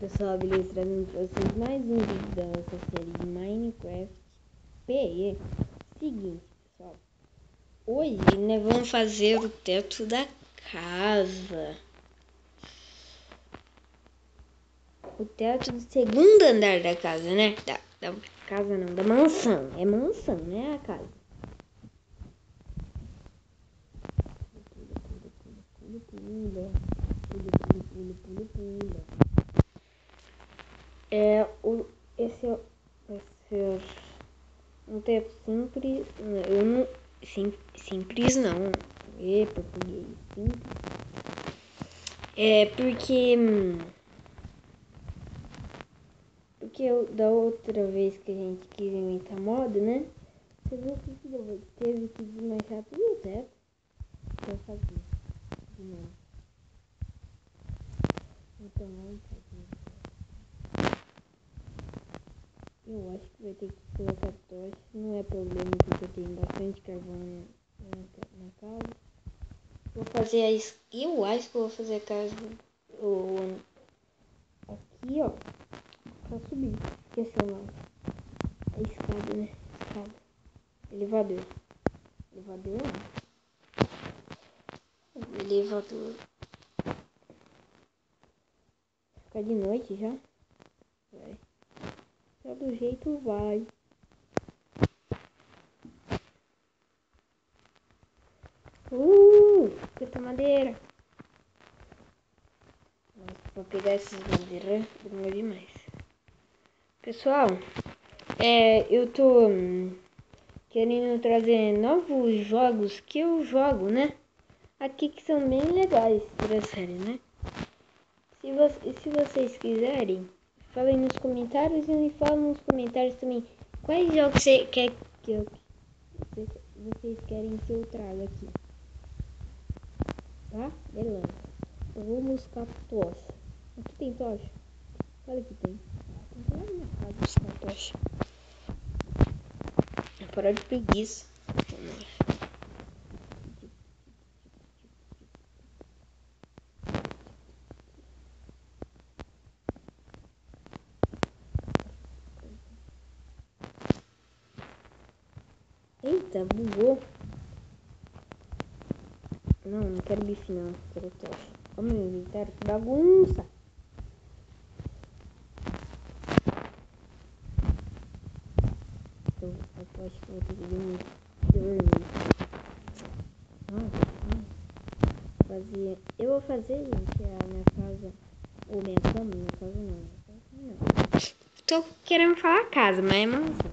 Pessoal, beleza? Trazendo pra vocês mais um vídeo da nossa série de Minecraft PE. Seguinte, pessoal. Hoje, nós vamos fazer o teto da casa. O teto do segundo andar da casa, né? Da casa não, da mansão. É mansão, né? A casa. Pula. Esse vai ser um teto simples. Eu não. Simples não. Português simples. É porque da outra vez que a gente quis inventar moda, né? Você viu que teve que desmanchar tudo o teto pra fazer de novo. Então vamos fazer. Eu acho que vai ter que colocar tocha. Não é problema porque eu tenho bastante carvão na casa. Vou fazer eu acho que eu vou fazer a casa aqui, ó, pra subir. Esqueci o nome. A escada, né? Escada. Elevador. Elevador não. Elevador. Ficar de noite já? Vai. Todo jeito vai. Quanta madeira. Nossa, pra pegar essas madeiras demorou demais. Pessoal, eu tô querendo trazer novos jogos que eu jogo, né? Aqui que são bem legais pra série, né? Se vocês quiserem, falem nos comentários e me falam nos comentários também quais jogos vocês querem que eu traga aqui. Tá? Beleza. Eu vou buscar tocha. Aqui tem tocha? Olha que tem. Tem que ir lá na minha casa buscar tocha. Parar de preguiça. Eita, bugou. Não quero bife não, quero tocha. Olha meu inventário, que bagunça. Eu acho que vou ter que dormir. Eu vou fazer, gente, a minha casa, ou minha cama, minha casa não. Tô querendo falar casa, mas é mansão.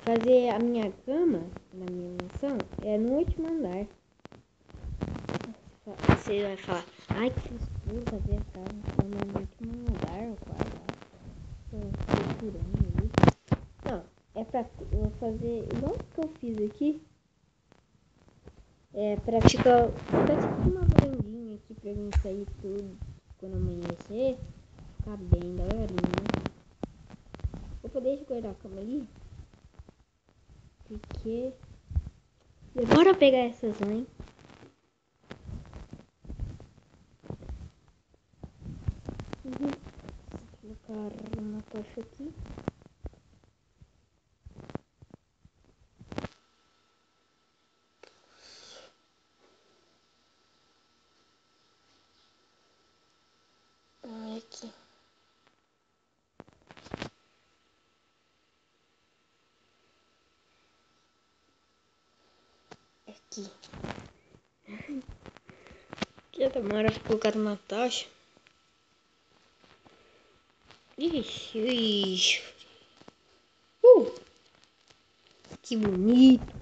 Fazer a minha cama na minha mansão é no último andar. Você vai falar, ai que frescura fazer a cama no último andar, ou quase. Não, é pra eu fazer igual que eu fiz aqui. É pra ficar uma varandinha aqui pra mim sair tudo quando amanhecer. Ficar bem daorinha. Vou poder guardar a cama ali. Porque bora pegar essas mães. Vou colocar uma tocha aqui. Aqui. Aqui. Que demora pra colocar uma tocha. Ixi. Que bonito.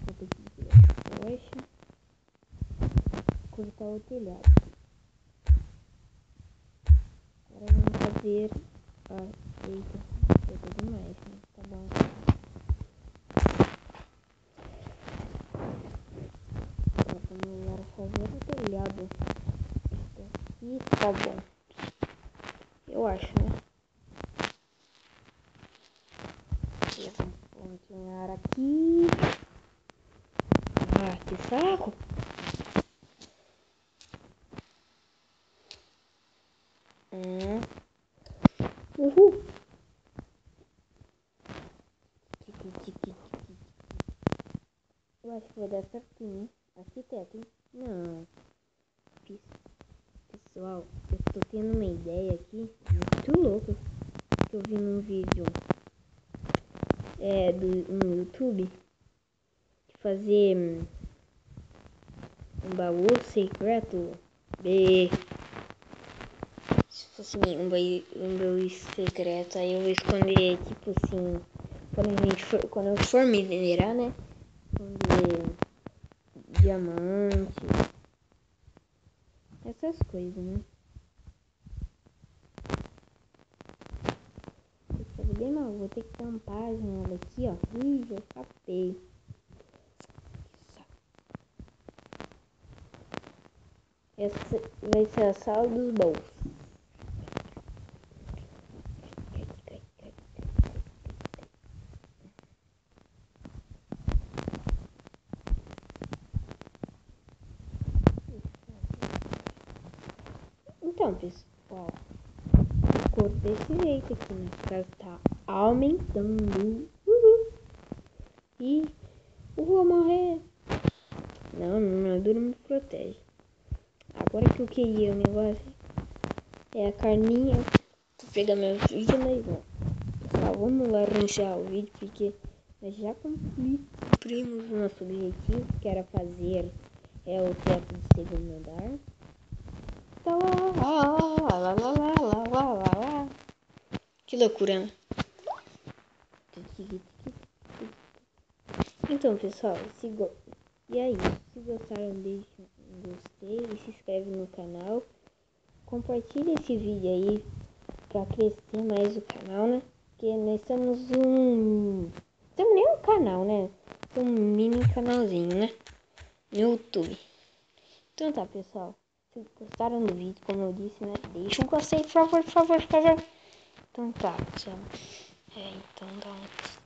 Vou ter que tirar a tocha. Cortar o telhado. Agora vamos fazer. Eita, foi demais, né? Tá bom. Agora fazer o telhado. Isso aqui tá bom. Eu acho, né? E vamos continuar aqui. Que saco! Uhul. Eu acho que vai dar certo em mim. Arquiteto, hein? Não. Pessoal, eu tô tendo uma ideia aqui muito louca que eu vi num vídeo no YouTube de fazer um baú secreto. Se fosse um baú secreto, aí eu vou esconder, tipo assim, quando eu for minerar, né? Esconder diamante, essas coisas, né? Bem mal, vou ter que tampar a janela aqui, ó. Já escapei. Essa vai ser a sala dos bolsos. Então, pessoal, ficou desse jeito aqui, né? A casa tá aumentando. E vou morrer. Não, a armadura me protege. Agora que eu queria o negócio é a carninha. Vou pegar meu vídeo, mas não. Pessoal, vamos lá arranjar o vídeo, porque nós já cumprimos o nosso objetivo, que era fazer o teto do segundo andar. Que loucura, né? Então, pessoal, e aí, se gostaram, deixe um gostei e se inscreve no canal. Compartilhe esse vídeo aí pra crescer mais o canal, né? Porque nós somos estamos nem um canal, né? Um mini canalzinho, né? No YouTube. Então tá, pessoal. Se gostaram do vídeo, como eu disse, né? Deixa um gostei, por favor, por favor, por favor. Então tá, pessoal. Então dá um